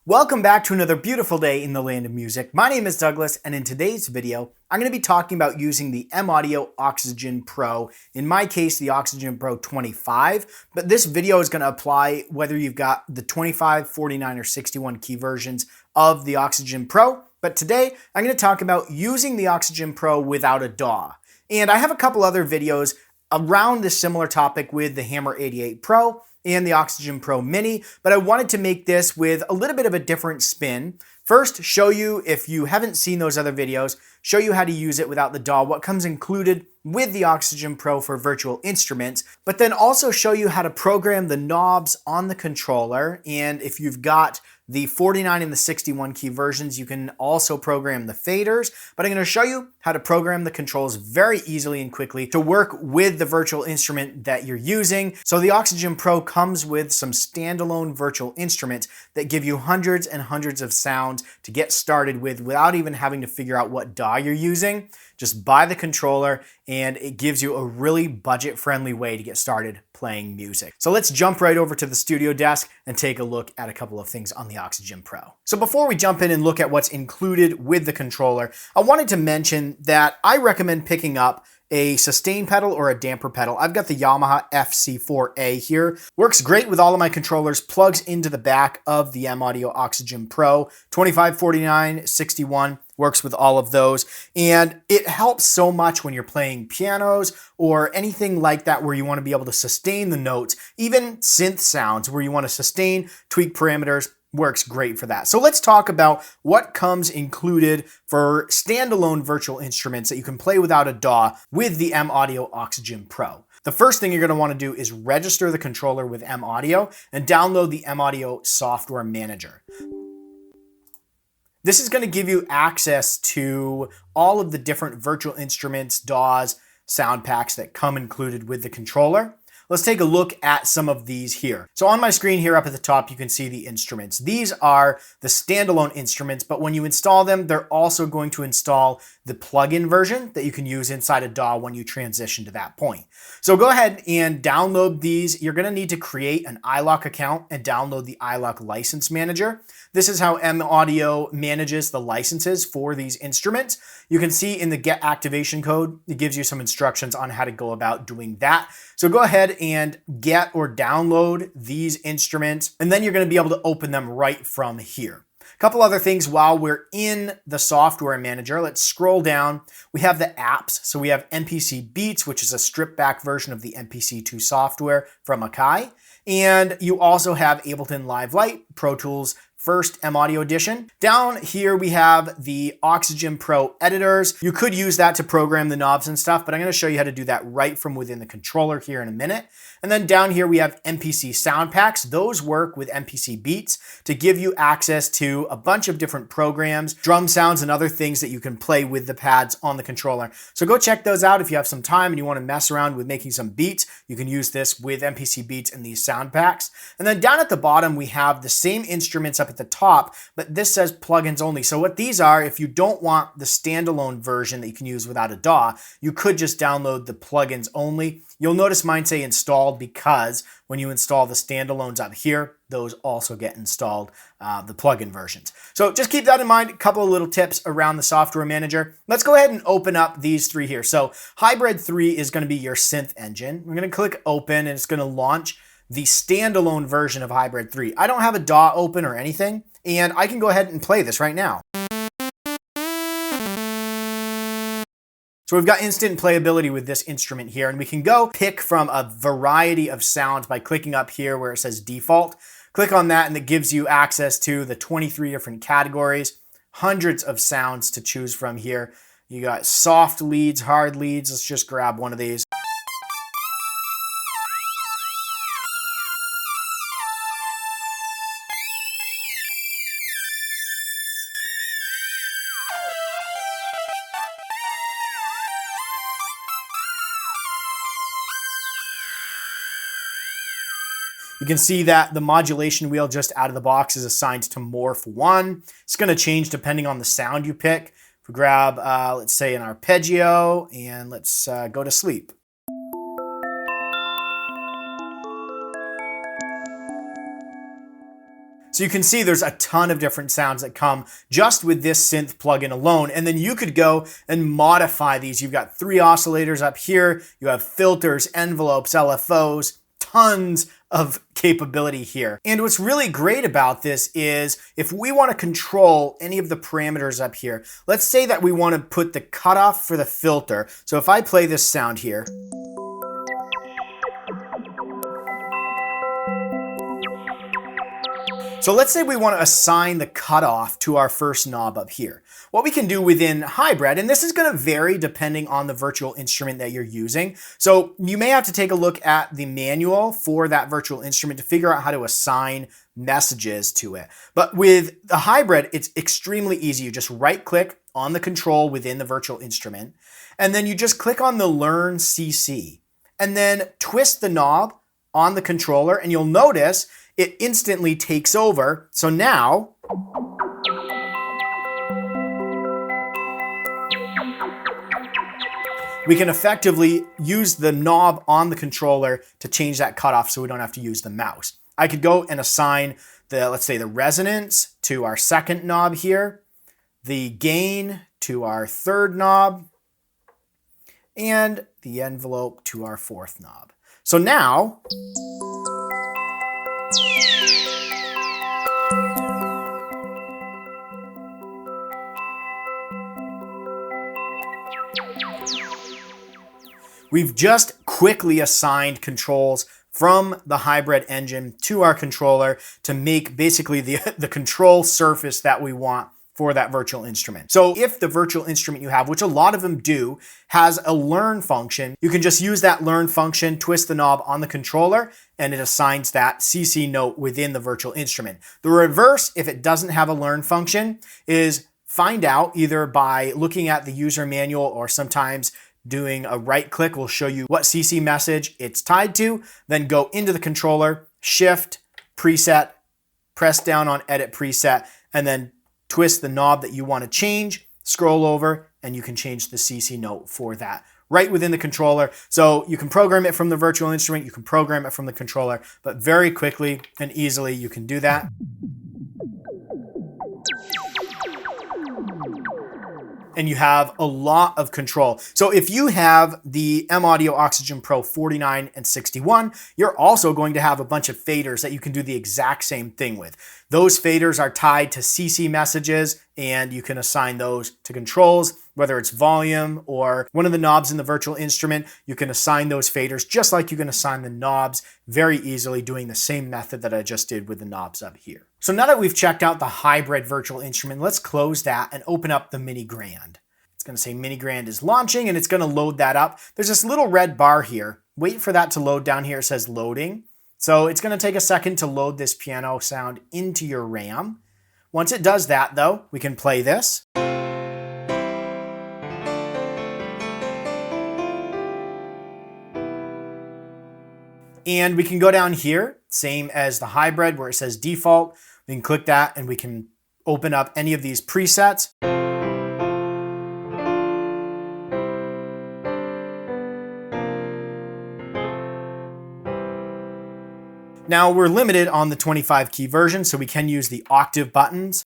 Welcome back to another beautiful day in the land of music. My name is Douglas, and in today's video, I'm going to be talking about using the M-Audio Oxygen Pro, in my case, the Oxygen Pro 25, but this video is going to apply whether you've got the 25, 49, or 61 key versions of the Oxygen Pro. But today, I'm going to talk about using the Oxygen Pro without a DAW. And I have a couple other videos around this similar topic with the Hammer 88 Pro and the Oxygen Pro Mini, but I wanted to make this with a little bit of a different spin. First, show you, if you haven't seen those other videos, show you how to use it without the DAW, what comes included with the Oxygen Pro for virtual instruments, but then also show you how to program the knobs on the controller. And if you've got the 49 and the 61 key versions, you can also program the faders, but I'm going to show you how to program the controls very easily and quickly to work with the virtual instrument that you're using. So the Oxygen Pro comes with some standalone virtual instruments that give you hundreds and hundreds of sounds to get started with without even having to figure out what DAW you're using. Just buy the controller and it gives you a really budget-friendly way to get started playing music. So let's jump right over to the studio desk and take a look at a couple of things on the Oxygen Pro. So before we jump in and look at what's included with the controller, I wanted to mention that I recommend picking up a sustain pedal or a damper pedal. I've got the Yamaha FC4A here. Works great with all of my controllers, plugs into the back of the M-Audio Oxygen Pro. 25, 49, 61, works with all of those. And it helps so much when you're playing pianos or anything like that where you want to be able to sustain the notes, even synth sounds where you want to sustain, tweak parameters. Works great for that. So let's talk about what comes included for standalone virtual instruments that you can play without a DAW with the M-Audio Oxygen Pro. The first thing you're going to want to do is register the controller with M-Audio and download the M-Audio software manager. This is going to give you access to all of the different virtual instruments, DAWs, sound packs that come included with the controller. Let's take a look at some of these here. So on my screen here up at the top, you can see the instruments. These are the standalone instruments, but when you install them, they're also going to install the plugin version that you can use inside a DAW when you transition to that point. So go ahead and download these. You're gonna need to create an iLok account and download the iLok license manager. This is how M-Audio manages the licenses for these instruments. You can see in the get activation code, it gives you some instructions on how to go about doing that. So go ahead and get or download these instruments, and then you're going to be able to open them right from here. A couple other things while we're in the software manager. Let's scroll down. We have the apps. So we have MPC Beats, which is a stripped back version of the MPC2 software from Akai. And you also have Ableton Live Lite, Pro Tools First M-Audio Edition. Down here we have the Oxygen Pro editors. You could use that to program the knobs and stuff, but I'm going to show you how to do that right from within the controller here in a minute. And then down here we have MPC sound packs. Those work with MPC Beats to give you access to a bunch of different programs, drum sounds, and other things that you can play with the pads on the controller. So go check those out if you have some time and you want to mess around with making some beats. You can use this with MPC Beats and these sound packs. And then down at the bottom we have the same instruments up at the top, but this says plugins only. So what these are, if you don't want the standalone version that you can use without a DAW, you could just download the plugins only. You'll notice mine say installed because when you install the standalones up here, those also get installed, the plugin versions. So just keep that in mind. A couple of little tips around the software manager. Let's go ahead and open up these three here. So Hybrid 3 is going to be your synth engine. We're going to click open and it's going to launch the standalone version of Hybrid 3. I don't have a DAW open or anything, and I can go ahead and play this right now. So we've got instant playability with this instrument here, and we can go pick from a variety of sounds by clicking up here where it says default. Click on that and it gives you access to the 23 different categories, hundreds of sounds to choose from here. You got soft leads, hard leads. Let's just grab one of these. You can see that the modulation wheel just out of the box is assigned to Morph 1. It's going to change depending on the sound you pick. If we grab, let's say an arpeggio, and let's go to sleep. So you can see there's a ton of different sounds that come just with this synth plugin alone. And then you could go and modify these. You've got 3 oscillators up here. You have filters, envelopes, LFOs, tons of capability here. And what's really great about this is if we want to control any of the parameters up here, let's say that we want to put the cutoff for the filter. So if I play this sound here, so let's say we want to assign the cutoff to our first knob up here. What we can do within Hybrid, and this is going to vary depending on the virtual instrument that you're using. So you may have to take a look at the manual for that virtual instrument to figure out how to assign messages to it. But with the Hybrid, it's extremely easy. You just right click on the control within the virtual instrument, and then you just click on the Learn CC, and then twist the knob on the controller, and you'll notice it instantly takes over. So now, we can effectively use the knob on the controller to change that cutoff so we don't have to use the mouse. I could go and assign the, let's say, the resonance to our second knob here, the gain to our third knob, and the envelope to our fourth knob. So now, we've just quickly assigned controls from the Hybrid engine to our controller to make basically the control surface that we want for that virtual instrument. So if the virtual instrument you have, which a lot of them do, has a learn function, you can just use that learn function, twist the knob on the controller, and it assigns that CC note within the virtual instrument. The reverse, if it doesn't have a learn function, is find out either by looking at the user manual or sometimes doing a right click will show you what CC message it's tied to, then go into the controller, shift, preset, press down on edit preset, and then twist the knob that you want to change, scroll over, and you can change the CC note for that right within the controller. So you can program it from the virtual instrument, you can program it from the controller, but very quickly and easily you can do that. And you have a lot of control. So if you have the M Audio Oxygen Pro 49 and 61, you're also going to have a bunch of faders that you can do the exact same thing with. Those faders are tied to CC messages, and you can assign those to controls, whether it's volume or one of the knobs in the virtual instrument. You can assign those faders just like you can assign the knobs very easily, doing the same method that I just did with the knobs up here. So now that we've checked out the Hybrid virtual instrument, let's close that and open up the MiniGrand. It's going to say MiniGrand is launching, and it's going to load that up. There's this little red bar here. Wait for that to load down here. It says loading. So it's going to take a second to load this piano sound into your RAM. Once it does that, though, we can play this. And we can go down here, same as the Hybrid where it says default. We can click that and we can open up any of these presets. Now we're limited on the 25 key version, so we can use the octave buttons.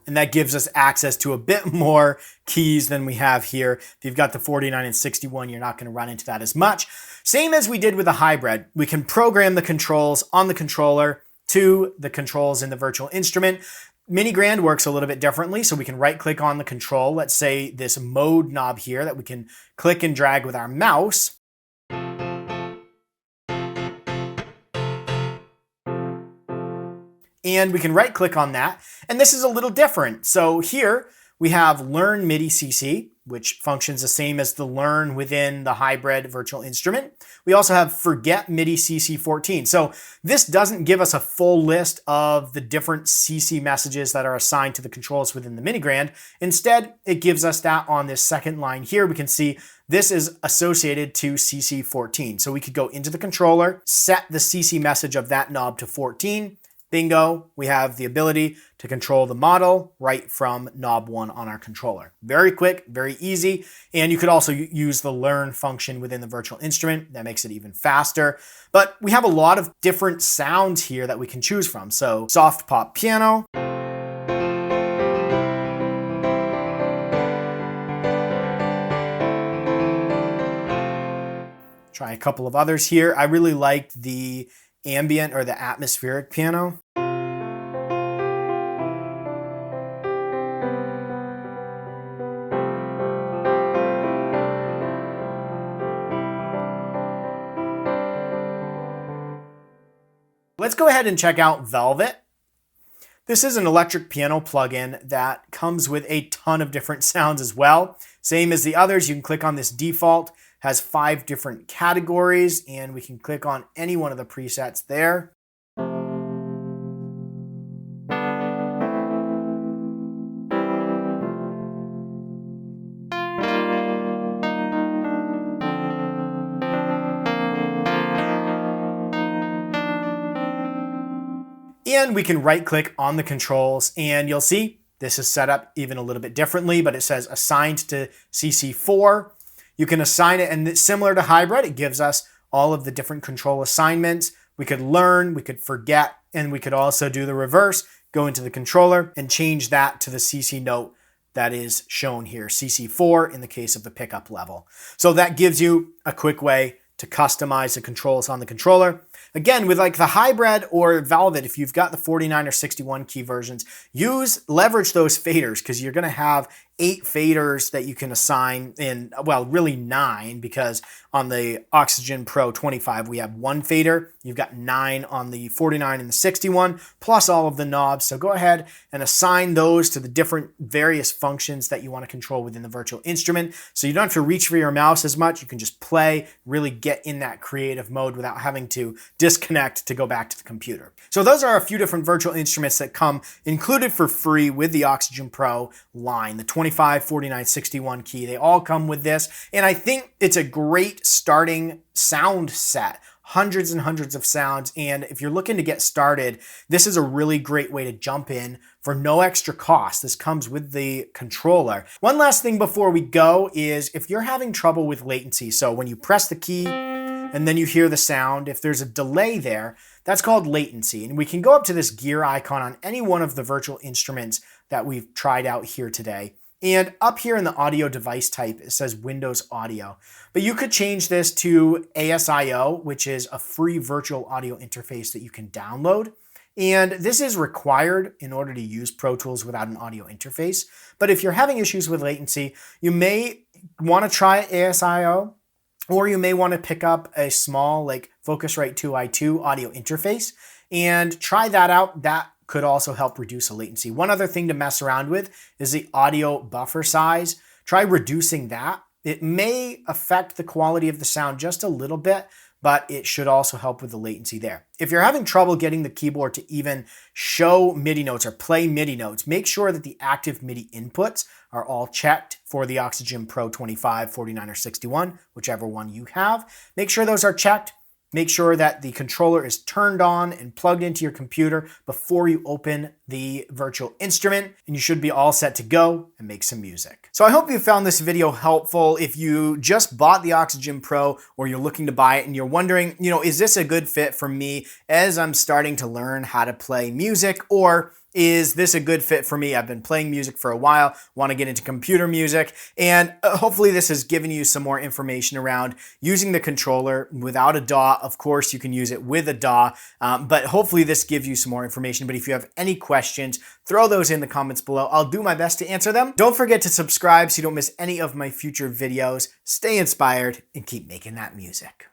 And that gives us access to a bit more keys than we have here. If you've got the 49 and 61, you're not going to run into that as much. Same as we did with the Hybrid, we can program the controls on the controller to the controls in the virtual instrument. MiniGrand works a little bit differently, so we can right click on the control. Let's say this mode knob here that we can click and drag with our mouse. And we can right click on that. And this is a little different. So here we have Learn MIDI CC, which functions the same as the Learn within the Hybrid virtual instrument. We also have Forget MIDI CC 14. So this doesn't give us a full list of the different CC messages that are assigned to the controls within the MiniGrand. Instead, it gives us that on this second line here. We can see this is associated to CC 14. So we could go into the controller, set the CC message of that knob to 14, Bingo, we have the ability to control the model right from knob 1 on our controller. Very quick, very easy, and you could also use the learn function within the virtual instrument. That makes it even faster. But we have a lot of different sounds here that we can choose from. So soft pop piano. Try a couple of others here. I really liked the ambient or the atmospheric piano. Let's go ahead and check out Velvet. This is an electric piano plugin that comes with a ton of different sounds as well. Same as the others, you can click on this default, has 5 different categories, and we can click on any one of the presets there. And we can right click on the controls and you'll see this is set up even a little bit differently, but it says assigned to CC4. You can assign it, and it's similar to hybrid. It gives us all of the different control assignments. We could learn, we could forget, and we could also do the reverse, go into the controller and change that to the CC note that is shown here, CC4 in the case of the pickup level. So that gives you a quick way to customize the controls on the controller. Again, with like the hybrid or Velvet, if you've got the 49 or 61 key versions, leverage those faders, because you're going to have 8 faders that you can assign in, well, really 9, because on the Oxygen Pro 25, we have 1 fader. You've got 9 on the 49 and the 61, plus all of the knobs. So go ahead and assign those to the different various functions that you want to control within the virtual instrument. So you don't have to reach for your mouse as much. You can just play, really get in that creative mode without having to disconnect to go back to the computer. So those are a few different virtual instruments that come included for free with the Oxygen Pro line, the 25, 49, 61 key. They all come with this, and I think it's a great starting sound set. Hundreds and hundreds of sounds, and if you're looking to get started, this is a really great way to jump in for no extra cost. This comes with the controller. One last thing before we go is if you're having trouble with latency, so when you press the key and then you hear the sound, if there's a delay there, that's called latency. And we can go up to this gear icon on any one of the virtual instruments that we've tried out here today. And up here in the audio device type, it says Windows Audio. But you could change this to ASIO, which is a free virtual audio interface that you can download. And this is required in order to use Pro Tools without an audio interface. But if you're having issues with latency, you may want to try ASIO, or you may want to pick up a small like Focusrite 2i2 audio interface and try that out. That could also help reduce the latency. One other thing to mess around with is the audio buffer size. Try reducing that. It may affect the quality of the sound just a little bit, but it should also help with the latency there. If you're having trouble getting the keyboard to even show MIDI notes or play MIDI notes, make sure that the active MIDI inputs are all checked for the Oxygen Pro 25, 49, or 61, whichever one you have. Make sure those are checked. Make sure that the controller is turned on and plugged into your computer before you open the virtual instrument, and you should be all set to go and make some music. So I hope you found this video helpful. If you just bought the Oxygen Pro or you're looking to buy it and you're wondering, is this a good fit for me as I'm starting to learn how to play music, or is this a good fit for me? I've been playing music for a while, want to get into computer music, and hopefully this has given you some more information around using the controller without a DAW. Of course, you can use it with a DAW, but hopefully this gives you some more information. But if you have any questions, throw those in the comments below. I'll do my best to answer them. Don't forget to subscribe so you don't miss any of my future videos. Stay inspired and keep making that music.